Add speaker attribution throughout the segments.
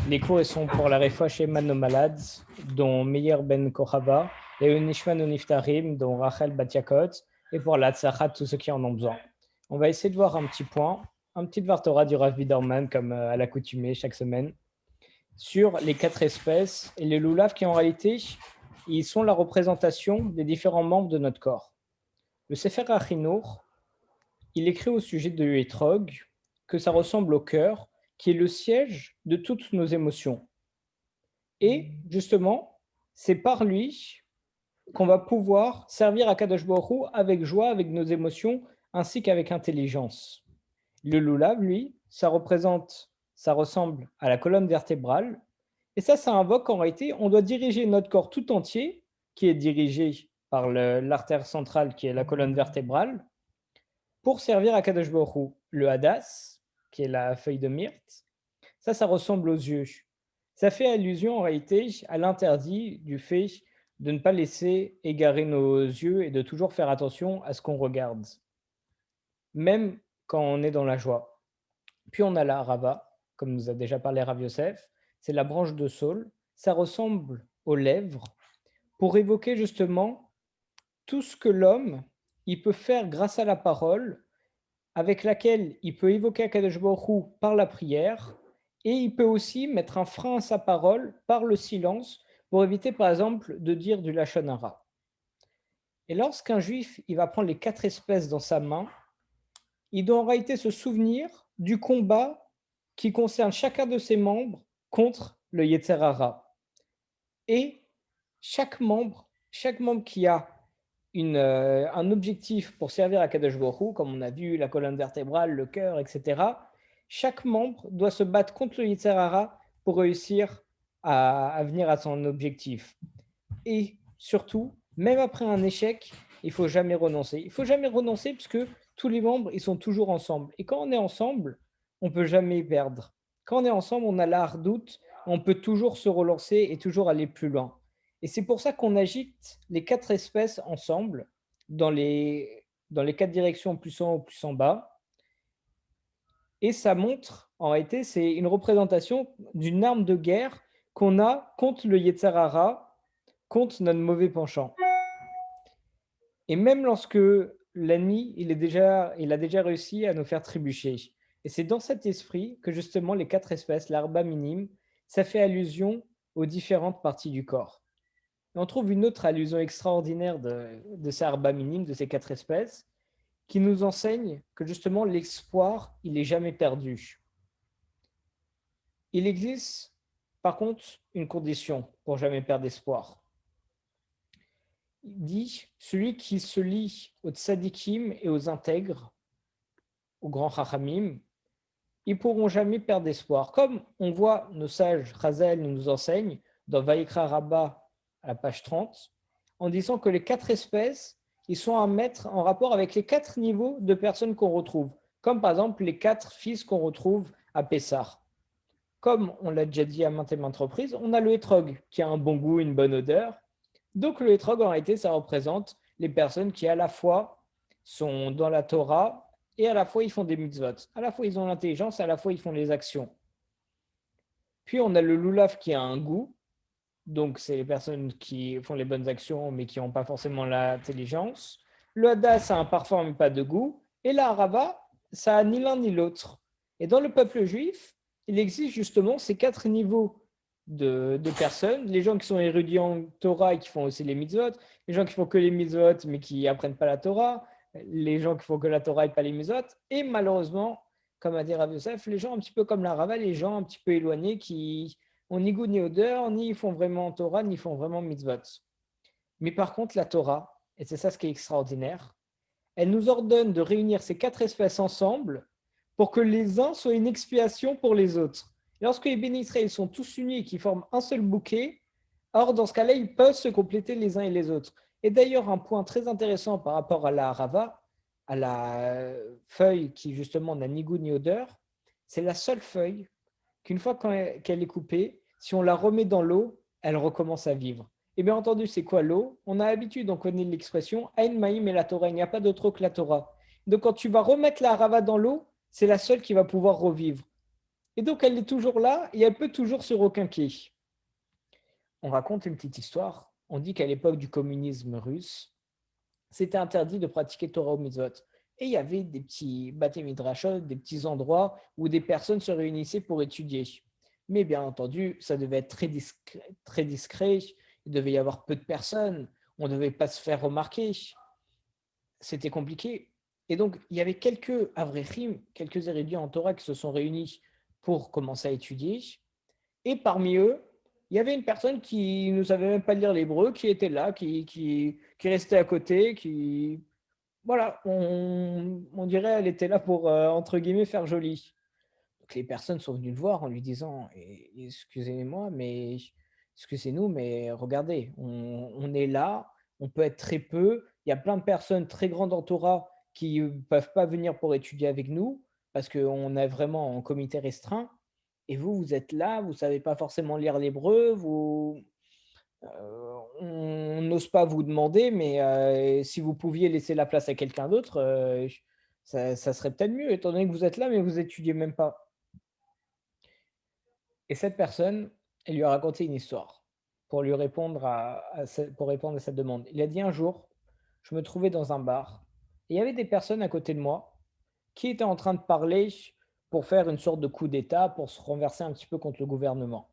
Speaker 1: Les cours sont pour la Refoua Shema de nos malades, dont Meir Ben Kochava, et Unishman Uniftarim, dont Rachel Batiakot, et pour la Tzachat, tous ceux qui en ont besoin. On va essayer de voir un petit point, un petit Dvar Torah du Rav Biderman, comme à l'accoutumée chaque semaine, sur les 4 espèces et les loulav qui en réalité, ils sont la représentation des différents membres de notre corps. Le Sefer HaChinour, il écrit au sujet de l'étrog que ça ressemble au cœur, qui est le siège de toutes nos émotions. Et justement, c'est par lui qu'on va pouvoir servir à Kadosh Baruch Hu avec joie, avec nos émotions, ainsi qu'avec intelligence. Le lulav, lui, ça ressemble à la colonne vertébrale. Et ça invoque en réalité, on doit diriger notre corps tout entier, qui est dirigé par l'artère centrale, qui est la colonne vertébrale, pour servir à Kadosh Baruch Hu. Le hadas, qui est la feuille de myrte, ça ressemble aux yeux. Ça fait allusion en réalité à l'interdit du fait de ne pas laisser égarer nos yeux et de toujours faire attention à ce qu'on regarde, même quand on est dans la joie. Puis on a la Rava, comme nous a déjà parlé Rav Yosef, c'est la branche de saule, ça ressemble aux lèvres, pour évoquer justement tout ce que l'homme il peut faire grâce à la parole, avec laquelle il peut évoquer Akadosh Baruch Hu par la prière, et il peut aussi mettre un frein à sa parole par le silence, pour éviter par exemple de dire du lachon hara. Et lorsqu'un juif il va prendre les 4 espèces dans sa main, il doit en réalité se souvenir du combat qui concerne chacun de ses membres contre le Yetzer Hara. Et chaque membre qui a un objectif pour servir à Kadosh Baruch Hu, comme on a vu la colonne vertébrale, le cœur, etc., chaque membre doit se battre contre le Yetzer Hara pour réussir à venir à son objectif. Et surtout, même après un échec, il ne faut jamais renoncer. Il ne faut jamais renoncer parce que tous les membres, ils sont toujours ensemble. Et quand on est ensemble, on ne peut jamais perdre. Quand on est ensemble, on a la hardoute, on peut toujours se relancer et toujours aller plus loin. Et c'est pour ça qu'on agite les 4 espèces ensemble dans les 4 directions, plus en haut, plus en bas. Et ça montre, en réalité, c'est une représentation d'une arme de guerre qu'on a contre le Yetzer Hara, contre notre mauvais penchant. Et même lorsque l'ennemi, il a déjà réussi à nous faire trébucher. Et c'est dans cet esprit que justement les 4 espèces, l'arba minime, ça fait allusion aux différentes parties du corps. Et on trouve une autre allusion extraordinaire de ces arba minimes, de ces 4 espèces, qui nous enseigne que justement l'espoir, il n'est jamais perdu. Il existe par contre une condition pour jamais perdre espoir. Il dit, celui qui se lie aux tzadikim et aux intègres, aux grands chachamim, ils ne pourront jamais perdre espoir. Comme on voit nos sages Chazel nous enseignent dans Vayikra Rabbah à la page 30, en disant que les 4 espèces, ils sont à mettre en rapport avec les 4 niveaux de personnes qu'on retrouve, comme par exemple les 4 fils qu'on retrouve à Pessah. Comme on l'a déjà dit à maintes et maintes reprises, on a le hétrog qui a un bon goût, une bonne odeur. Donc le hétrog, en réalité, ça représente les personnes qui à la fois sont dans la Torah et à la fois ils font des mitzvot. À la fois ils ont l'intelligence, à la fois ils font les actions. Puis on a le lulav qui a un goût, donc c'est les personnes qui font les bonnes actions mais qui n'ont pas forcément l'intelligence. Le hadas a un parfum mais pas de goût. Et la harava, ça a ni l'un ni l'autre. Et dans le peuple juif, il existe justement ces 4 niveaux de personnes, les gens qui sont érudits en Torah et qui font aussi les mitzvot, les gens qui font que les mitzvot mais qui n'apprennent pas la Torah, les gens qui font que la Torah et pas les mitzvot, et malheureusement, comme a dit Rav Yosef, les gens un petit peu comme la Rava, les gens un petit peu éloignés qui ont ni goût ni odeur, ni font vraiment Torah, ni font vraiment mitzvot. Mais par contre, la Torah, et c'est ça ce qui est extraordinaire, elle nous ordonne de réunir ces 4 espèces ensemble pour que les uns soient une expiation pour les autres. Et lorsque les bénis Israël sont tous unis et qu'ils forment un seul bouquet, or dans ce cas-là, ils peuvent se compléter les uns et les autres. Et d'ailleurs, un point très intéressant par rapport à la Rava, à la feuille qui justement n'a ni goût ni odeur, c'est la seule feuille qu'une fois qu'elle est coupée, si on la remet dans l'eau, elle recommence à vivre. Et bien entendu, c'est quoi l'eau? On a l'habitude, on connaît l'expression Ain Maïm et la Torah, il n'y a pas d'autre eau que la Torah. Donc quand tu vas remettre la Rava dans l'eau, c'est la seule qui va pouvoir revivre. Et donc, elle est toujours là et elle peut toujours se requinquer. On raconte une petite histoire. On dit qu'à l'époque du communisme russe, c'était interdit de pratiquer Torah ou mitzvot. Et il y avait des petits bâtés midrashot, des petits endroits où des personnes se réunissaient pour étudier. Mais bien entendu, ça devait être très discret, très discret. Il devait y avoir peu de personnes. On ne devait pas se faire remarquer. C'était compliqué. Et donc, il y avait quelques avrechim, quelques érudits en Torah qui se sont réunis pour commencer à étudier. Et parmi eux, il y avait une personne qui ne savait même pas lire l'hébreu, qui était là, qui restait à côté, qui, voilà, on dirait elle était là pour, entre guillemets, faire joli. Donc les personnes sont venues le voir en lui disant, excusez-moi, mais excusez-nous, mais regardez, on est là, on peut être très peu, il y a plein de personnes très grandes en Torah qui ne peuvent pas venir pour étudier avec nous, parce qu'on est vraiment en comité restreint, et vous, vous êtes là, vous ne savez pas forcément lire l'hébreu, on n'ose pas vous demander, mais si vous pouviez laisser la place à quelqu'un d'autre, ça serait peut-être mieux, étant donné que vous êtes là, mais vous étudiez même pas. Et cette personne, elle lui a raconté une histoire pour lui répondre pour répondre à cette demande. Il a dit un jour, je me trouvais dans un bar et il y avait des personnes à côté de moi qui étaient en train de parler pour faire une sorte de coup d'État, pour se renverser un petit peu contre le gouvernement.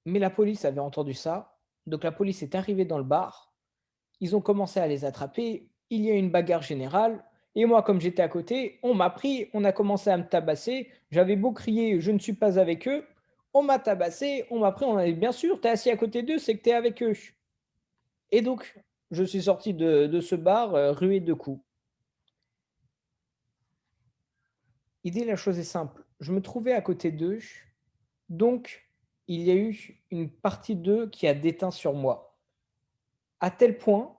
Speaker 1: Mais la police avait entendu ça, donc la police est arrivée dans le bar, ils ont commencé à les attraper, il y a eu une bagarre générale, et moi, comme j'étais à côté, on m'a pris, on a commencé à me tabasser, j'avais beau crier, je ne suis pas avec eux, on m'a tabassé, on m'a pris, on a dit, bien sûr, tu es assis à côté d'eux, c'est que tu es avec eux. Et donc, je suis sorti de ce bar rué de coups. L'idée, la chose est simple, je me trouvais à côté d'eux, donc il y a eu une partie d'eux qui a déteint sur moi, à tel point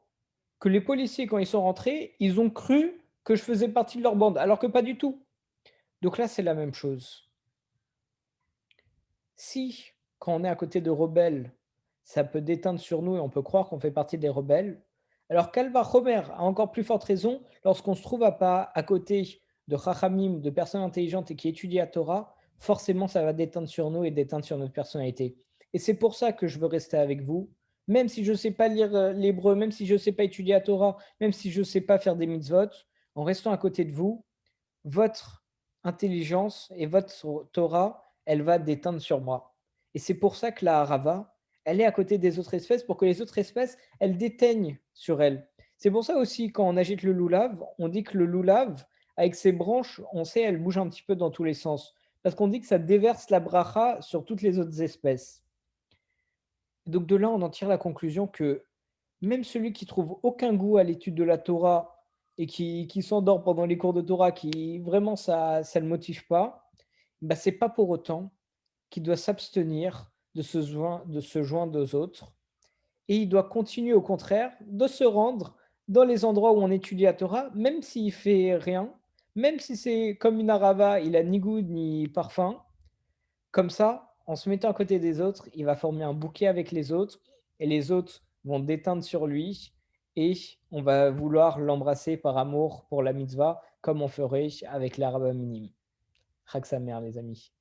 Speaker 1: que les policiers, quand ils sont rentrés, ils ont cru que je faisais partie de leur bande, alors que pas du tout. Donc là, c'est la même chose. Si, quand on est à côté de rebelles, ça peut déteindre sur nous et on peut croire qu'on fait partie des rebelles, alors Kalva Homer a encore plus forte raison lorsqu'on se trouve à côté de Chachamim, de personnes intelligentes et qui étudient la Torah, forcément ça va déteindre sur nous et déteindre sur notre personnalité. Et c'est pour ça que je veux rester avec vous, même si je ne sais pas lire l'hébreu, même si je ne sais pas étudier la Torah, même si je ne sais pas faire des mitzvot, en restant à côté de vous, votre intelligence et votre Torah, elle va déteindre sur moi. Et c'est pour ça que la harava, elle est à côté des autres espèces pour que les autres espèces, elles déteignent sur elle. C'est pour ça aussi, quand on agite le loulav, on dit que le loulav, avec ses branches, on sait, elle bouge un petit peu dans tous les sens. Parce qu'on dit que ça déverse la bracha sur toutes les autres espèces. Donc de là, on en tire la conclusion que même celui qui trouve aucun goût à l'étude de la Torah et qui s'endort pendant les cours de Torah, qui vraiment ça ne le motive pas, bah, c'est pas pour autant qu'il doit s'abstenir de se joindre aux autres. Et il doit continuer au contraire de se rendre dans les endroits où on étudie la Torah, même s'il fait rien, même si c'est comme une arava, il a ni goût ni parfum. Comme ça, en se mettant à côté des autres, il va former un bouquet avec les autres et les autres vont déteindre sur lui et on va vouloir l'embrasser par amour pour la mitzvah comme on ferait avec l'arabe minime. Chag Samer, les amis.